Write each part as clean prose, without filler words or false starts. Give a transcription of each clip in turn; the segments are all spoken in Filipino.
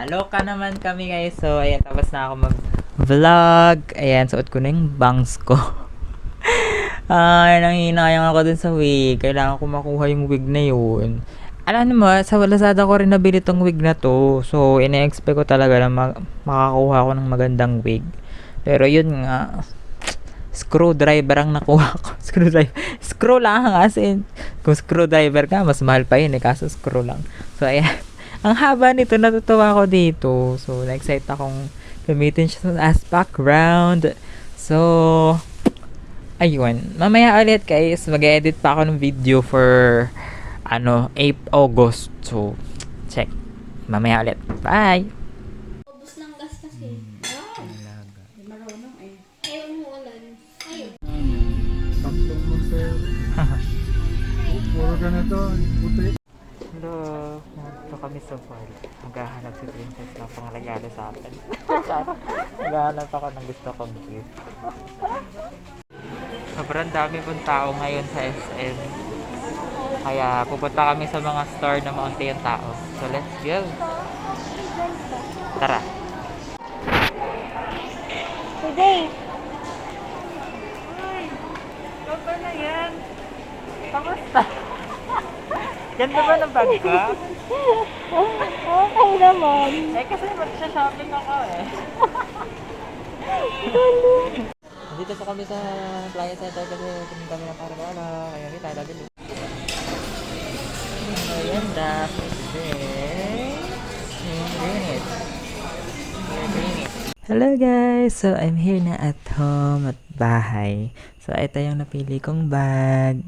Loka naman kami guys. So, ayan, tapos na ako mag-vlog. Ayan, suot ko na yung bangs ko. Ay, nanghihinayang ako dun sa wig. Kailangan ko makuha yung wig na yun. Alam mo, sa Lazada ko rin nabili tong wig na to. So, ina-expect ko talaga na makakuha ko ng magandang wig. Pero yun nga, screwdriver ang nakuha ko. Screwdriver. Screw lang as in. Kung screwdriver ka, mas mahal pa yun eh. Kaso screw lang. So, ayan. Ang haba nito, natutuwa ako dito. So, na-excite akong gamitin siya as background. So, ayun. Mamaya ulit guys, mag-edit pa ako ng video for 8 August. So, check. Mamaya ulit. Bye! Ubus ng gas kasi. Wow! Di marunong eh. Ayaw mo ulan. Ayaw. Tatlong master. Puro ganito. Puti. Hello. Nandito kami sa mall. Maghahanap si Princess ng pangregalo sa akin. Maghahanap ako ng gusto kong gift. Sobrang dami pong tao ngayon sa SM. Kaya pupunta kami sa mga store na maunti yung tao. So let's go. Tara. Today! Ganda na yan. Kamusta? Ganda ba ng bag ko? Okay naman. Eh kasi magsha-shopping ako eh. Dito sa kami sa Playa Center kasi tingin kami ng paragala. Kaya hindi tayo lagi. Ayan na. Hello guys! So I'm here na at home at bahay. So ito yung napili kong bag.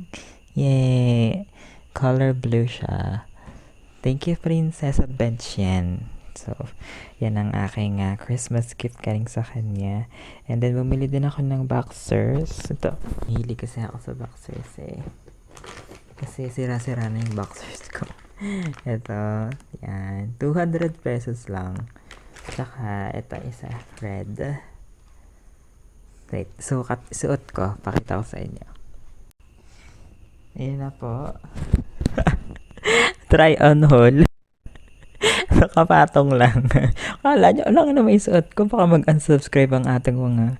Yay! Color blue siya. Thank you Princess at Benchien. So, yan ang aking Christmas gift galing sa kanya. And then, bumili din ako ng boxers. Ito. Hili kasi ako sa boxers eh. Kasi sira-sira na yung boxers ko. Ito. Yan. 200 pesos lang. Tsaka, ito isa. Red. Wait. Suot ko. Pakita ko sa inyo. Ayan na po. Try on haul. Nakapatong lang. Kala nyo, alam na may suot ko. Baka mag-unsubscribe ang ating mga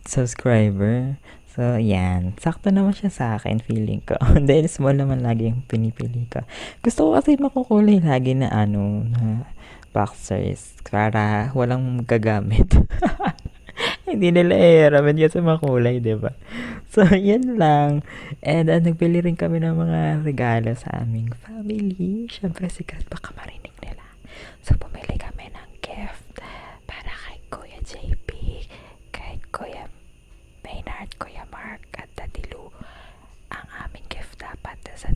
subscriber. So, yan. Sakto naman siya sa akin, feeling ko. Dahil small naman lagi yung pinipili ko. Gusto ko kasi makukulay lagi na na boxers. Para walang gagamit. Hindi nila ramen kasi makulay, diba? So, yan lang. And nagbili rin kami ng mga regalo sa aming family. Siyempre, secret baka marinig nila. So, bumili kami ng gift para kay Kuya JP, kay Kuya Maynard, Kuya Mark, at Daddy Lou. Ang aming gift dapat sa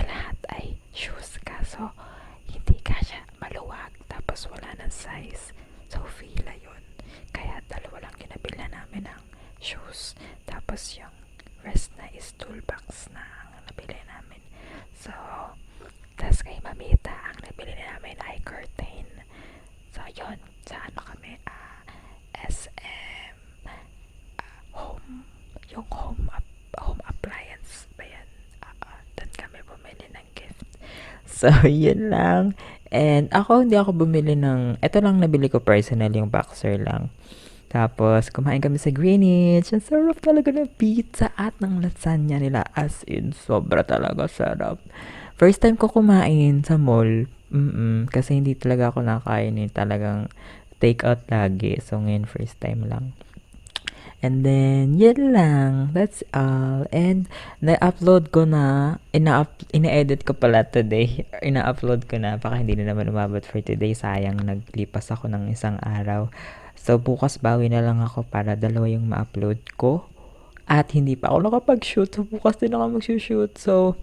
lahat ay shoes. Kaso, hindi kasya maluwag. Tapos, wala ng size. So, fila yun. Kaya, dalawa lang ginabila namin ng shoes. Tapos yung rest na is toolbox na ang nabili namin. So, tas kay Mamita, ang nabili namin ay curtain. So, yun. Sa kami? SM home. Yung home appliance ba yan? Doon kami bumili ng gift. So, yun lang. And hindi ako bumili ng, ito lang nabili ko personal, yung boxer lang. Tapos, kumain kami sa Greenwich. Ang sarap talaga ng pizza at ng lasagna nila. As in, sobra talaga sarap. First time ko kumain sa mall. Kasi hindi talaga ako nakain. Talagang take out lagi. So, ngayon first time lang. And then, yun lang. That's all. And, na-upload ko na, ina-edit ko pala today. Ina-upload ko na. Baka hindi na naman umabot for today. Sayang, naglipas ako ng isang araw. So, bukas bawi na lang ako para dalawa yung ma-upload ko. At hindi pa ako nakapag-shoot. So, bukas din ako mag-shoot. So,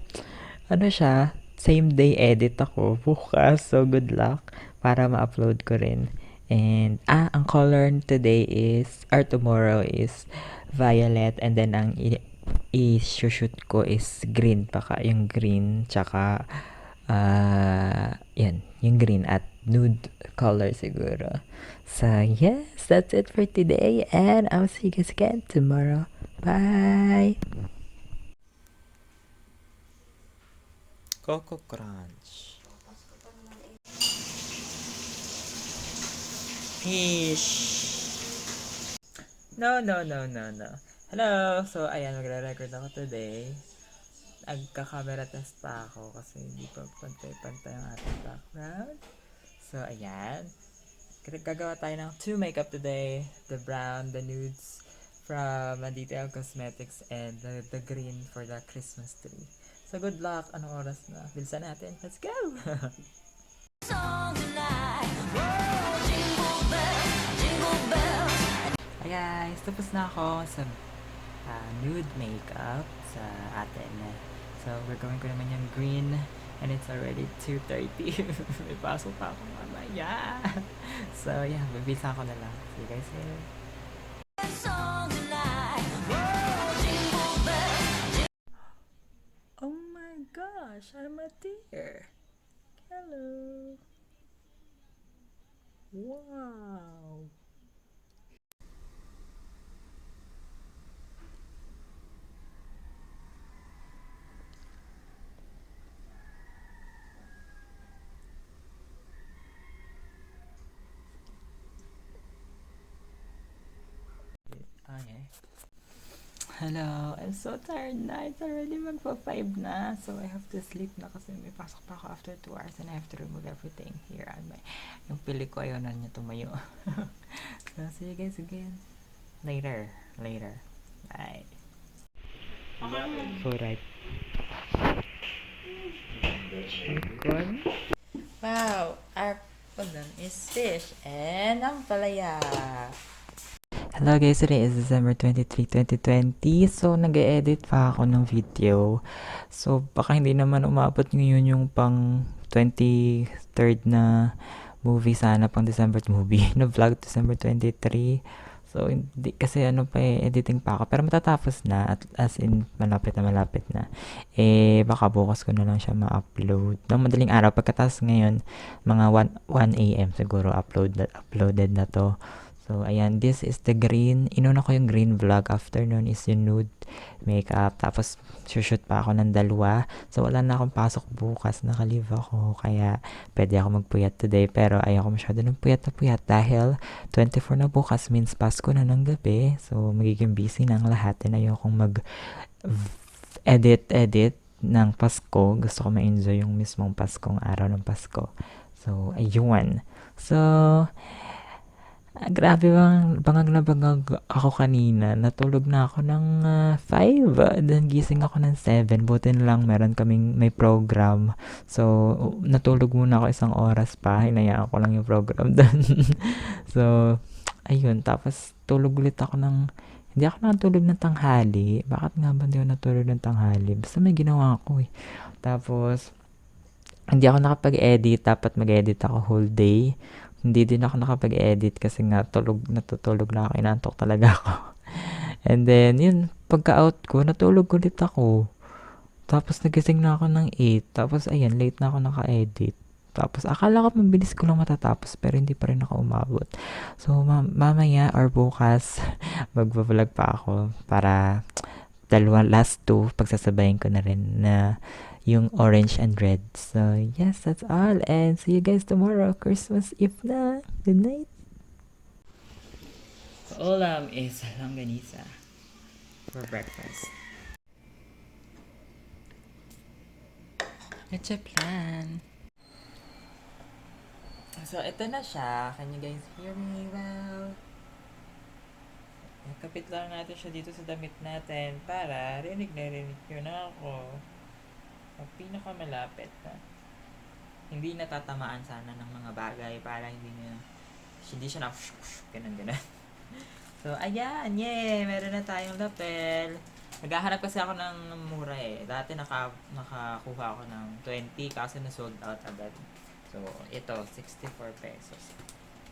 siya, same day edit ako bukas. So, good luck para ma-upload ko rin. And, ang color today is, or tomorrow is violet. And then, ang i-shoot ko is green pa ka. Yung green, tsaka, yan, yung green at nude color siguro. So, yes, that's it for today. And I'll see you guys again tomorrow. Bye! Coco Crunch. Ish. No. Hello! So, ayan, magre-record ako today. Nagka-camera test pa ako kasi hindi pa pantay-pantay ang ating background. So, ayan. Gagawa tayo ng 2 makeup today. The brown, the nudes from Detail Cosmetics and the green for the Christmas tree. So, good luck. Anong oras na? Bilisan natin. Let's go! Hi guys! Tapos na ako sa nude makeup sa atin. So, gagawin ko naman yung green and it's already 2:30. May pasok pa ako mamaya. So, yeah, bibilsa ko na lang. See you guys later. Oh my gosh, I'm a deer. Hello. Wow. Okay. Hello, I'm so tired na. It's already magpa-5 na. So, I have to sleep na kasi may pasok pa ako after 2 hours and I have to remove everything here on my... Yung pili ko, ayaw na niya tumayo. So, see you guys again. Later. Bye. So, right. Good. Wow, our ulam is fish and ampalaya. Hello guys, today is December 23, 2020. So, nag-edit pa ako ng video. So, baka hindi naman umabot ngayon yung pang 23rd na movie sana, pang December movie, na vlog December 23. So, hindi, kasi editing pa ako. Pero matatapos na, as in, malapit na. Baka bukas ko na lang siya ma-upload. Nang madaling araw, pagkatapos ngayon, mga 1 a.m. siguro uploaded na to. So, ayan, this is the green. Inuna ko yung green vlog. After nun is yung nude makeup. Tapos, shoot pa ako ng 2. So, wala na akong pasok bukas. Nakalive ako. Kaya, pwede ako magpuyat today. Pero, ayoko masyado ng puyat dahil 24 na bukas means Pasko na ng gabi. So, magiging busy na ang lahat. And ayokong edit ng Pasko. Gusto ko ma-enjoy yung mismong Paskong araw ng Pasko. So, ayun. So, grabe bangag na bangag ako kanina. Natulog na ako ng 5. Then gising ako ng 7. Buti na lang may program. So, natulog muna ako 1 oras pa. Hinayaan ko lang yung program doon. So, ayun. Tapos, tulog ulit ako hindi ako natulog ng tanghali. Bakit nga ba hindi ako natulog ng tanghali? Basta may ginawa ako eh. Tapos, hindi ako nakapag-edit. Dapat mag-edit ako whole day. Hindi din ako nakapag-edit kasi nga natutulog na ako, inantok talaga ako. And then, yun, pagka-out ko, natulog ulit ako. Tapos, nagising na ako ng 8. Tapos, ayan, late na ako naka-edit. Tapos, akala ko mabilis ko lang matatapos, pero hindi pa rin ako umabot. So, mamaya or bukas, mag-vlog pa ako para last 2, pagsasabayin ko na rin na yung orange and red. So, yes, that's all. And see you guys tomorrow. Christmas Eve na. Good night. Ulam is longganisa for breakfast. What's your plan? So, ito na siya. Can you guys hear me well? Kapit lang natin siya dito sa damit natin para rinig nyo na ako. Ang pinakamalapit na. Hindi natatamaan sana ng mga bagay para hindi siya na ganun. So, ayan, yay! Meron na tayong lapel. Naghahanap kasi ako ng mura eh. Dati nakakuha ako ng 20 kasi na-sold out agad. So, ito, 64 pesos.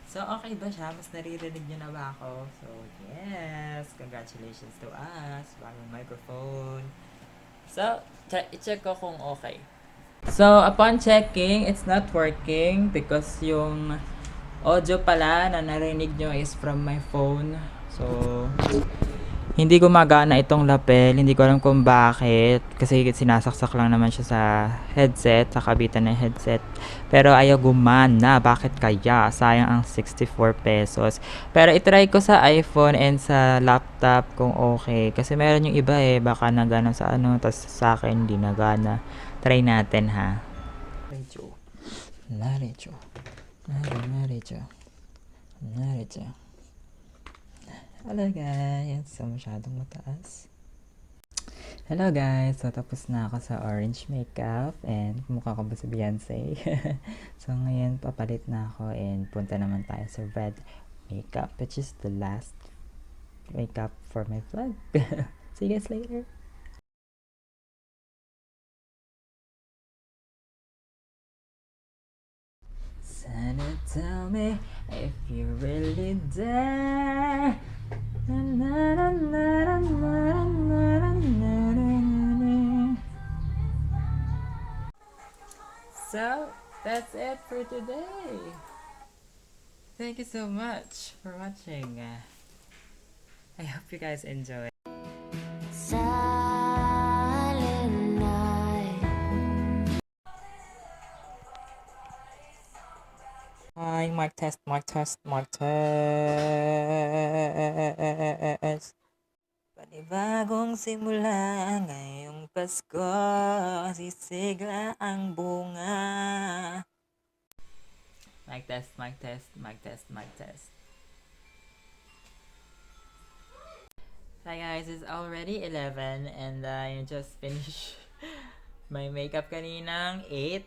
So, okay ba siya? Mas naririnig nyo na ba ako? So, yes! Congratulations to us! Bagong microphone. So, i-check ko kung okay. So, upon checking, it's not working because yung audio pala na narinig nyo is from my phone. So, Hindi gumagana itong lapel, hindi ko alam kung bakit. Kasi sinasaksak lang naman siya sa headset, sa kabitan ng headset. Pero ayaw gumana, bakit kaya? Sayang ang 64 pesos. Pero itry ko sa iPhone and sa laptop kung okay. Kasi meron yung iba baka nagana sa ano, tas sa akin hindi nagana. Try natin ha. Narecho. Narecho. Narecho. Narecho. Hello guys! So, masyadong mataas. Hello guys! So, tapos na ako sa orange makeup and mukha ko ba si Beyonce? So, ngayon papalit na ako and punta naman tayo sa red makeup, which is the last makeup for my vlog. See you guys later! Sana tell me if you really dare. Na, na, na, na, na, na, na, na, na, na. So, that's it for today. Thank you so much for watching. I hope you guys enjoy. Silent night. Hi, mic test, mic test, mic test. Panibagong simula ngayong Pasko, sisigla ang bunga. Mic test, mic test, mic test, mic test. Hi guys, it's already 11 and I just finished my makeup kaninang 8.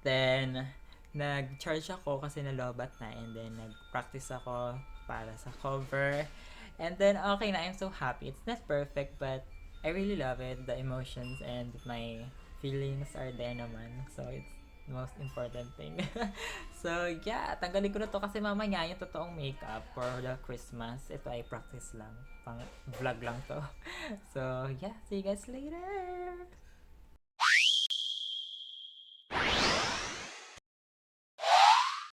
Then, nag-charge ako kasi nalobat na and then nag-practice ako para sa cover. And then, okay na. I'm so happy. It's not perfect but I really love it. The emotions and my feelings are there naman. So, it's the most important thing. So, yeah. Tanggalin ko na to kasi mamaya yung totoong makeup for the Christmas. Ito ay practice lang. Pang vlog lang to. So, yeah. See you guys later!